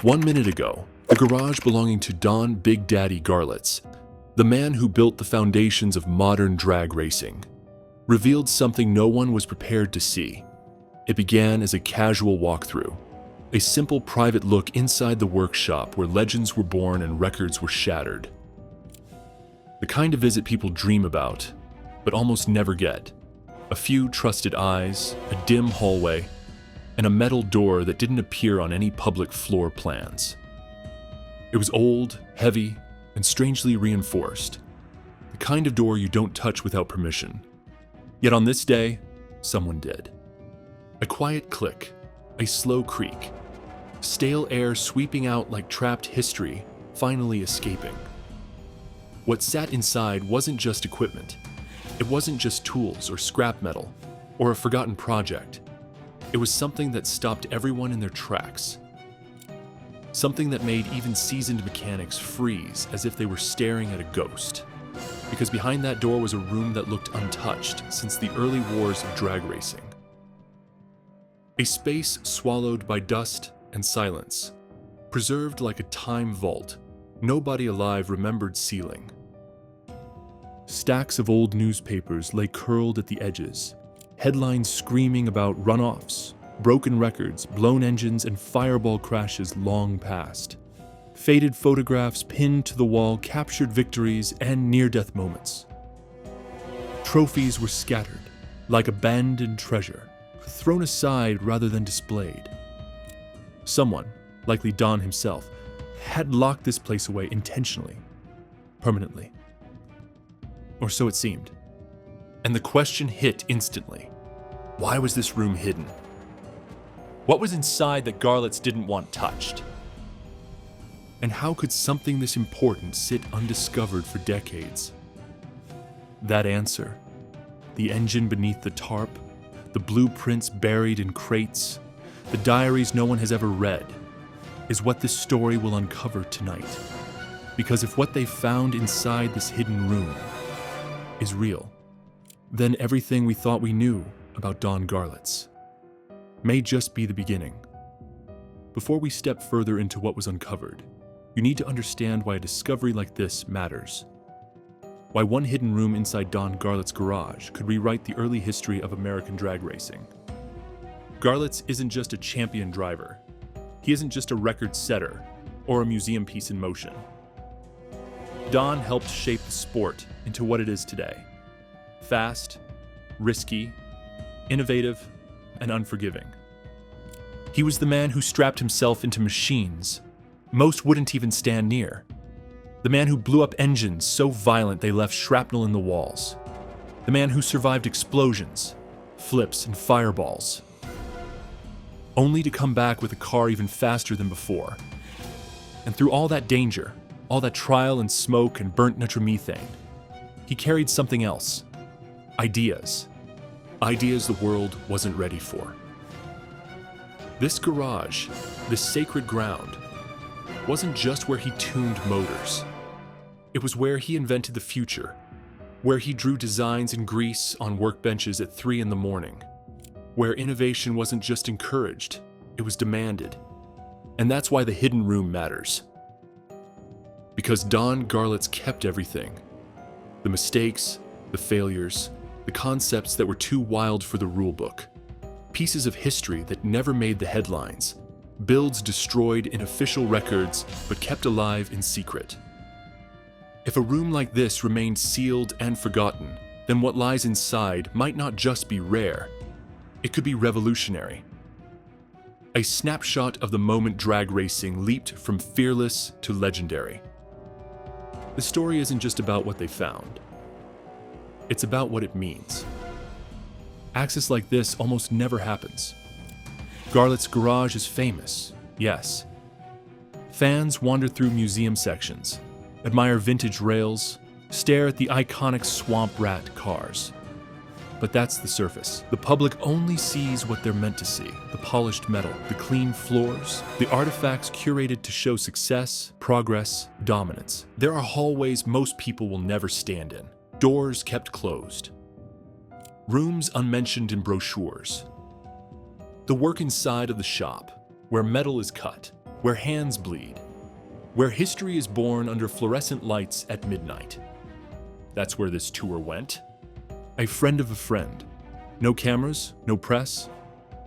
1 minute ago, the garage belonging to Don Big Daddy Garlits, the man who built the foundations of modern drag racing, revealed something no one was prepared to see. It began as a casual walkthrough, a simple private look inside the workshop where legends were born and records were shattered. The kind of visit people dream about, but almost never get. A few trusted eyes, a dim hallway, and a metal door that didn't appear on any public floor plans. It was old, heavy, and strangely reinforced. The kind of door you don't touch without permission. Yet on this day, someone did. A quiet click, a slow creak, stale air sweeping out like trapped history, finally escaping. What sat inside wasn't just equipment. It wasn't just tools or scrap metal, or a forgotten project. It was something that stopped everyone in their tracks. Something that made even seasoned mechanics freeze as if they were staring at a ghost. Because behind that door was a room that looked untouched since the early wars of drag racing. A space swallowed by dust and silence, preserved like a time vault nobody alive remembered sealing. Stacks of old newspapers lay curled at the edges, headlines screaming about runoffs, broken records, blown engines, and fireball crashes long past. Faded photographs pinned to the wall captured victories and near-death moments. Trophies were scattered, like abandoned treasure, thrown aside rather than displayed. Someone, likely Don himself, had locked this place away intentionally, permanently. Or so it seemed. And the question hit instantly. Why was this room hidden? What was inside that Garlits didn't want touched? And how could something this important sit undiscovered for decades? That answer, the engine beneath the tarp, the blueprints buried in crates, the diaries no one has ever read, is what this story will uncover tonight. Because if what they found inside this hidden room is real, then everything we thought we knew about Don Garlits may just be the beginning. Before we step further into what was uncovered, you need to understand why a discovery like this matters. Why one hidden room inside Don Garlits' garage could rewrite the early history of American drag racing. Garlits isn't just a champion driver. He isn't just a record setter or a museum piece in motion. Don helped shape the sport into what it is today. Fast, risky, innovative, and unforgiving. He was the man who strapped himself into machines most wouldn't even stand near. The man who blew up engines so violent they left shrapnel in the walls. The man who survived explosions, flips, and fireballs, only to come back with a car even faster than before. And through all that danger, all that trial and smoke and burnt nitromethane, he carried something else. Ideas. Ideas the world wasn't ready for. This garage, this sacred ground, wasn't just where he tuned motors. It was where he invented the future, where he drew designs in grease on workbenches at 3 a.m, where innovation wasn't just encouraged, it was demanded. And that's why the hidden room matters. Because Don Garlits kept everything. The mistakes, the failures, the concepts that were too wild for the rulebook. Pieces of history that never made the headlines. Builds destroyed in official records, but kept alive in secret. If a room like this remained sealed and forgotten, then what lies inside might not just be rare, it could be revolutionary. A snapshot of the moment drag racing leaped from fearless to legendary. The story isn't just about what they found. It's about what it means. Access like this almost never happens. Garlits' garage is famous, yes. Fans wander through museum sections, admire vintage rails, stare at the iconic swamp rat cars. But that's the surface. The public only sees what they're meant to see. The polished metal, the clean floors, the artifacts curated to show success, progress, dominance. There are hallways most people will never stand in. Doors kept closed. Rooms unmentioned in brochures. The work inside of the shop, where metal is cut, where hands bleed, where history is born under fluorescent lights at midnight. That's where this tour went. A friend of a friend. No cameras, no press.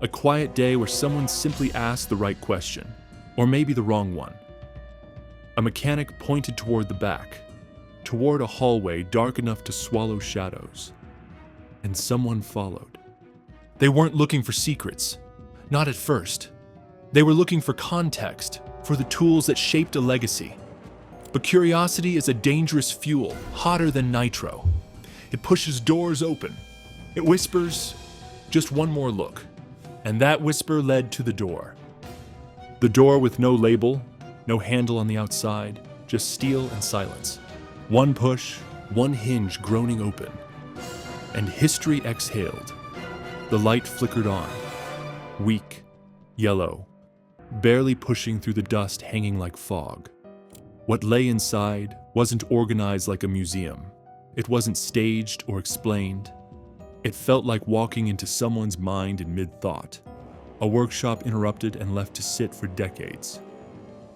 A quiet day where someone simply asked the right question, or maybe the wrong one. A mechanic pointed toward the back, toward a hallway dark enough to swallow shadows. And someone followed. They weren't looking for secrets. Not at first. They were looking for context, for the tools that shaped a legacy. But curiosity is a dangerous fuel, hotter than nitro. It pushes doors open. It whispers, just one more look. And that whisper led to the door. The door with no label, no handle on the outside, just steel and silence. One push, one hinge groaning open. And history exhaled. The light flickered on. Weak, yellow, barely pushing through the dust hanging like fog. What lay inside wasn't organized like a museum. It wasn't staged or explained. It felt like walking into someone's mind in mid-thought. A workshop interrupted and left to sit for decades.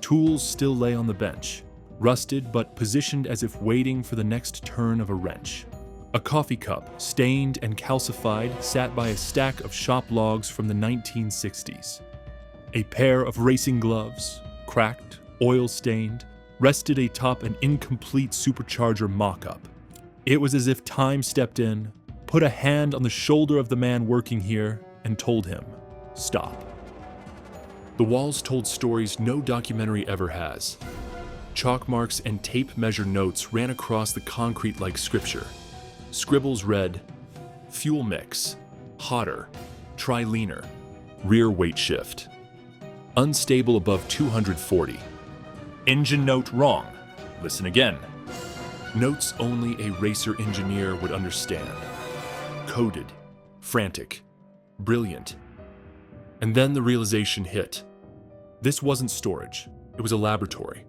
Tools still lay on the bench, rusted but positioned as if waiting for the next turn of a wrench. A coffee cup, stained and calcified, sat by a stack of shop logs from the 1960s. A pair of racing gloves, cracked, oil-stained, rested atop an incomplete supercharger mock-up. It was as if time stepped in, put a hand on the shoulder of the man working here, and told him, stop. The walls told stories no documentary ever has. Chalk marks and tape measure notes ran across the concrete like scripture. Scribbles read, fuel mix, hotter, try leaner, rear weight shift. Unstable above 240. Engine note wrong. Listen again. Notes only a racer engineer would understand. Coded, frantic, brilliant. And then the realization hit. This wasn't storage. It was a laboratory.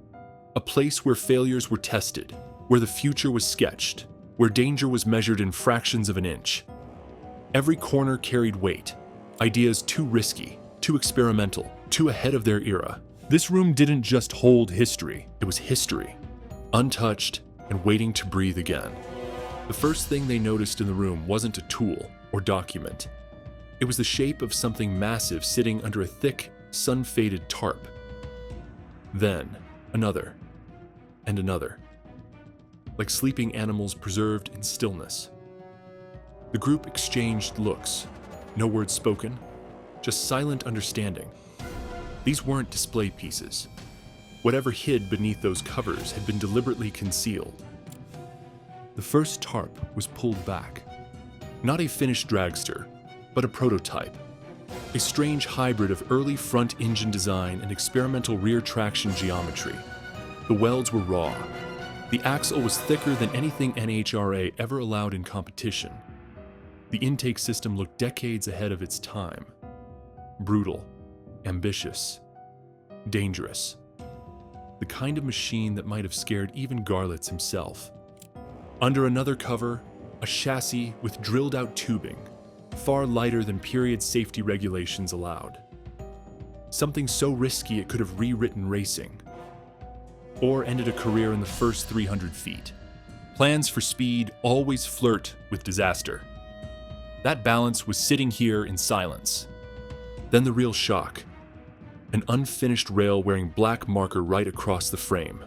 A place where failures were tested, where the future was sketched, where danger was measured in fractions of an inch. Every corner carried weight, ideas too risky, too experimental, too ahead of their era. This room didn't just hold history, it was history, untouched and waiting to breathe again. The first thing they noticed in the room wasn't a tool or document. It was the shape of something massive sitting under a thick, sun-faded tarp. Then, another, and another. Like sleeping animals preserved in stillness. The group exchanged looks, no words spoken, just silent understanding. These weren't display pieces. Whatever hid beneath those covers had been deliberately concealed. The first tarp was pulled back. Not a finished dragster, but a prototype. A strange hybrid of early front engine design and experimental rear traction geometry. The welds were raw. The axle was thicker than anything NHRA ever allowed in competition. The intake system looked decades ahead of its time. Brutal, ambitious, dangerous. The kind of machine that might have scared even Garlits himself. Under another cover, a chassis with drilled-out tubing, far lighter than period safety regulations allowed. Something so risky it could have rewritten racing, or ended a career in the first 300 feet. Plans for speed always flirt with disaster. That balance was sitting here in silence. Then the real shock. An unfinished rail wearing black marker right across the frame.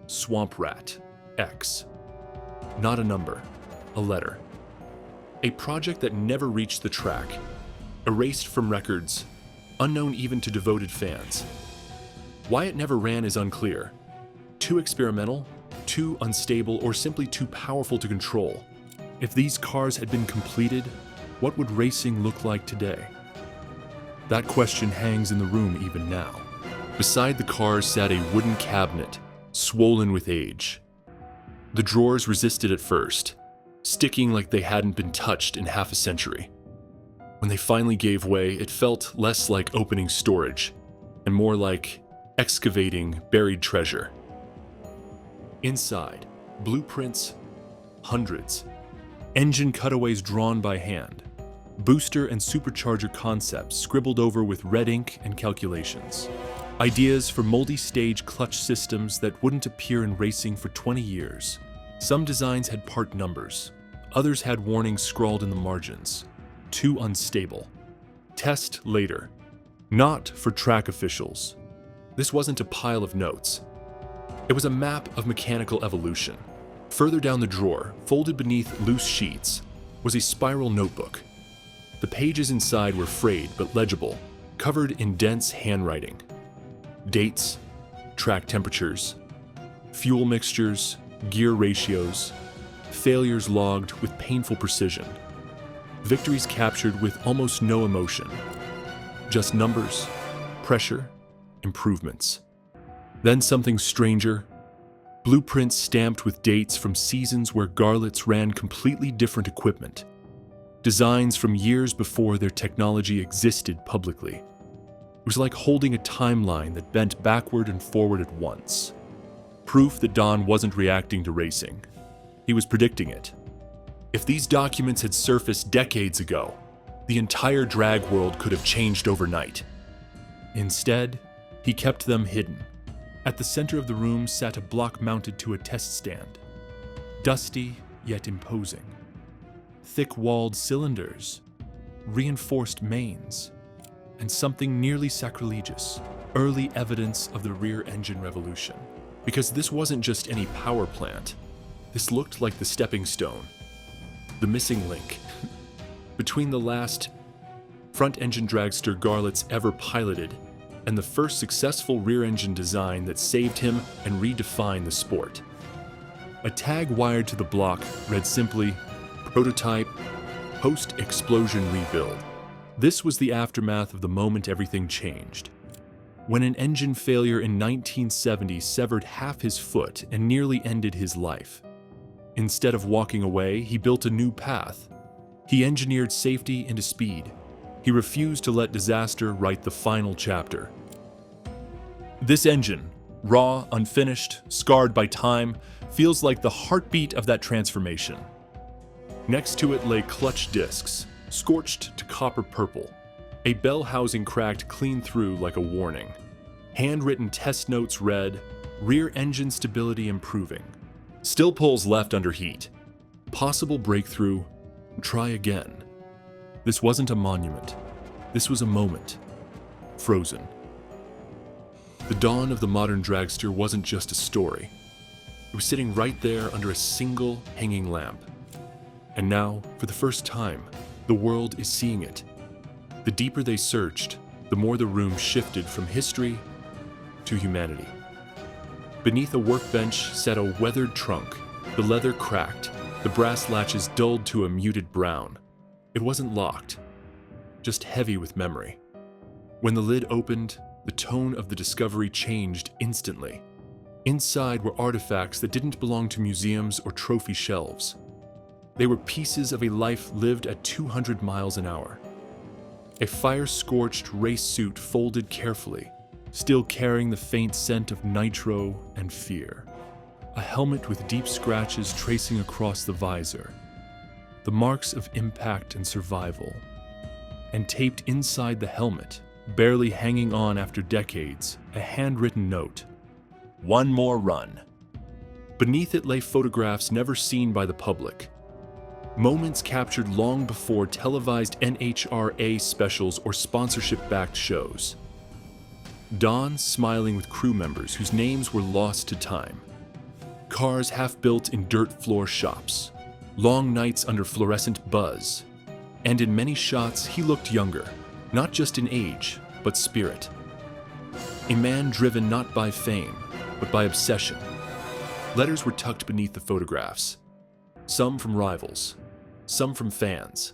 Swamp Rat, X. Not a number, a letter. A project that never reached the track, erased from records, unknown even to devoted fans. Why it never ran is unclear. Too experimental, too unstable, or simply too powerful to control. If these cars had been completed, what would racing look like today? That question hangs in the room even now. Beside the cars sat a wooden cabinet, swollen with age. The drawers resisted at first, sticking like they hadn't been touched in half a century. When they finally gave way, it felt less like opening storage, and more like excavating buried treasure. Inside, blueprints, hundreds. Engine cutaways drawn by hand. Booster and supercharger concepts scribbled over with red ink and calculations. Ideas for multi-stage clutch systems that wouldn't appear in racing for 20 years. Some designs had part numbers. Others had warnings scrawled in the margins. Too unstable. Test later. Not for track officials. This wasn't a pile of notes. It was a map of mechanical evolution. Further down the drawer, folded beneath loose sheets, was a spiral notebook. The pages inside were frayed but legible, covered in dense handwriting. Dates, track temperatures, fuel mixtures, gear ratios, failures logged with painful precision, victories captured with almost no emotion, just numbers, pressure, improvements. Then something stranger, blueprints stamped with dates from seasons where Garlits ran completely different equipment, designs from years before their technology existed publicly. It was like holding a timeline that bent backward and forward at once. Proof that Don wasn't reacting to racing. He was predicting it. If these documents had surfaced decades ago, the entire drag world could have changed overnight. Instead, he kept them hidden. At the center of the room sat a block mounted to a test stand. Dusty, yet imposing. Thick-walled cylinders, reinforced mains, and something nearly sacrilegious, early evidence of the rear engine revolution. Because this wasn't just any power plant. This looked like the stepping stone, the missing link, between the last front-engine dragster Garlits ever piloted and the first successful rear-engine design that saved him and redefined the sport. A tag wired to the block read simply, "Prototype, post-explosion rebuild." This was the aftermath of the moment everything changed. When an engine failure in 1970 severed half his foot and nearly ended his life. Instead of walking away, he built a new path. He engineered safety into speed. He refused to let disaster write the final chapter. This engine, raw, unfinished, scarred by time, feels like the heartbeat of that transformation. Next to it lay clutch discs, scorched to copper purple. A bell housing cracked clean through like a warning. Handwritten test notes read, "Rear engine stability improving. Still pulls left under heat. Possible breakthrough. Try again." This wasn't a monument. This was a moment. Frozen. The dawn of the modern dragster wasn't just a story. It was sitting right there under a single hanging lamp. And now, for the first time, the world is seeing it. The deeper they searched, the more the room shifted from history to humanity. Beneath a workbench sat a weathered trunk, the leather cracked, the brass latches dulled to a muted brown. It wasn't locked, just heavy with memory. When the lid opened, the tone of the discovery changed instantly. Inside were artifacts that didn't belong to museums or trophy shelves. They were pieces of a life lived at 200 miles an hour. A fire-scorched race suit folded carefully, still carrying the faint scent of nitro and fear. A helmet with deep scratches tracing across the visor. The marks of impact and survival. And taped inside the helmet, barely hanging on after decades, a handwritten note. "One more run." Beneath it lay photographs never seen by the public. Moments captured long before televised NHRA specials or sponsorship-backed shows. Don smiling with crew members whose names were lost to time. Cars half-built in dirt floor shops. Long nights under fluorescent buzz. And in many shots, he looked younger, not just in age, but spirit. A man driven not by fame, but by obsession. Letters were tucked beneath the photographs. Some from rivals, some from fans,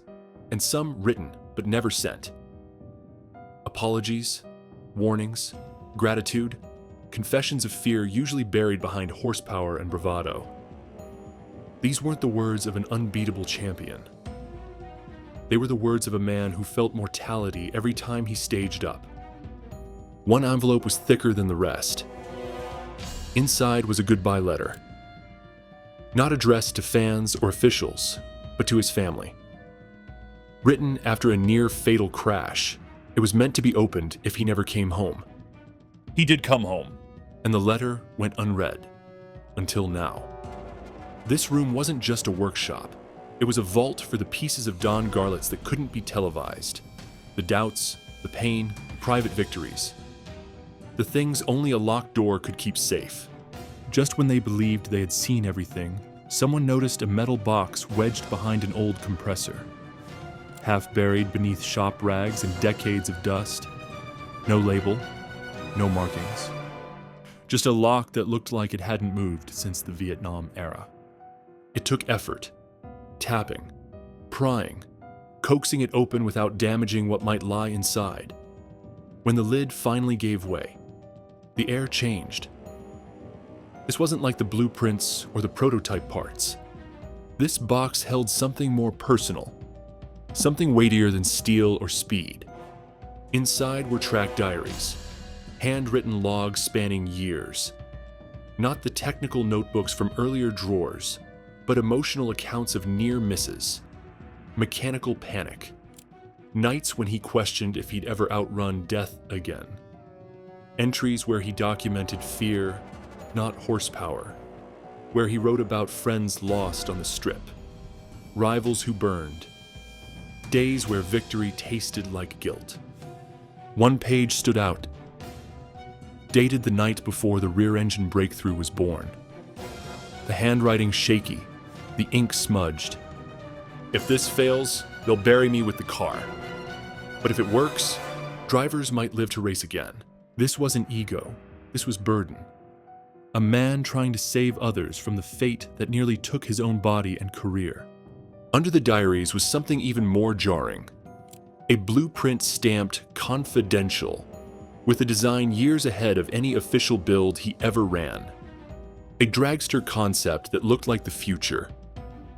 and some written but never sent. Apologies, warnings, gratitude, confessions of fear usually buried behind horsepower and bravado. These weren't the words of an unbeatable champion. They were the words of a man who felt mortality every time he staged up. One envelope was thicker than the rest. Inside was a goodbye letter. Not addressed to fans or officials, but to his family. Written after a near-fatal crash, it was meant to be opened if he never came home. He did come home. And the letter went unread. Until now. This room wasn't just a workshop. It was a vault for the pieces of Don Garlits that couldn't be televised. The doubts, the pain, private victories. The things only a locked door could keep safe. Just when they believed they had seen everything, someone noticed a metal box wedged behind an old compressor. Half buried beneath shop rags and decades of dust. No label, no markings. Just a lock that looked like it hadn't moved since the Vietnam era. It took effort, tapping, prying, coaxing it open without damaging what might lie inside. When the lid finally gave way, the air changed. This wasn't like the blueprints or the prototype parts. This box held something more personal, something weightier than steel or speed. Inside were track diaries, handwritten logs spanning years. Not the technical notebooks from earlier drawers, but emotional accounts of near misses, mechanical panic, nights when he questioned if he'd ever outrun death again. Entries where he documented fear, not horsepower, where he wrote about friends lost on the strip, rivals who burned, days where victory tasted like guilt. One page stood out, dated the night before the rear engine breakthrough was born. The handwriting shaky, the ink smudged. If this fails, they'll bury me with the car. But if it works, drivers might live to race again. This wasn't ego, this was burden. A man trying to save others from the fate that nearly took his own body and career. Under the diaries was something even more jarring. A blueprint stamped confidential, with a design years ahead of any official build he ever ran. A dragster concept that looked like the future.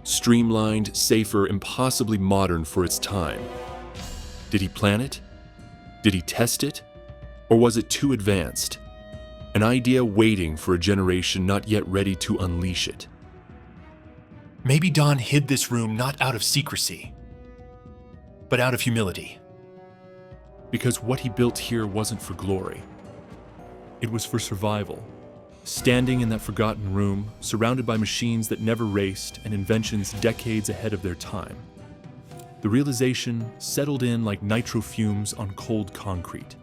Streamlined, safer, impossibly modern for its time. Did he plan it? Did he test it? Or was it too advanced? An idea waiting for a generation not yet ready to unleash it. Maybe Don hid this room not out of secrecy, but out of humility. Because what he built here wasn't for glory. It was for survival. Standing in that forgotten room, surrounded by machines that never raced and inventions decades ahead of their time. The realization settled in like nitro fumes on cold concrete.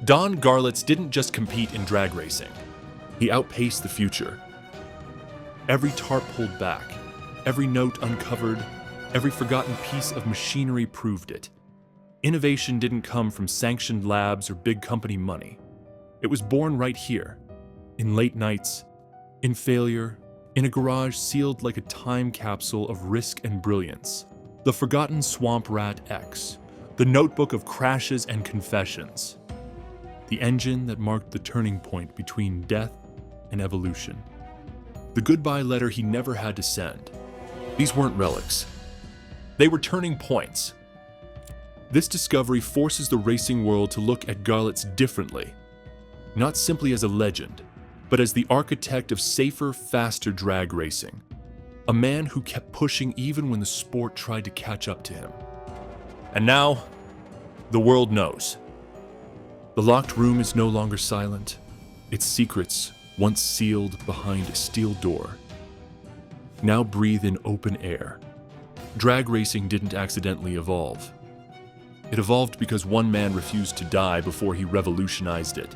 Don Garlits didn't just compete in drag racing. He outpaced the future. Every tarp pulled back, every note uncovered, every forgotten piece of machinery proved it. Innovation didn't come from sanctioned labs or big company money. It was born right here, in late nights, in failure, in a garage sealed like a time capsule of risk and brilliance. The forgotten Swamp Rat X, the notebook of crashes and confessions. The engine that marked the turning point between death and evolution. The goodbye letter he never had to send. These weren't relics. They were turning points. This discovery forces the racing world to look at Garlits differently, not simply as a legend, but as the architect of safer, faster drag racing. A man who kept pushing even when the sport tried to catch up to him. And now, the world knows. The locked room is no longer silent. Its secrets, once sealed behind a steel door, now breathe in open air. Drag racing didn't accidentally evolve. It evolved because one man refused to die before he revolutionized it.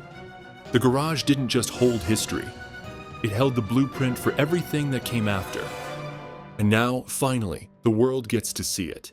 The garage didn't just hold history. It held the blueprint for everything that came after. And now, finally, the world gets to see it.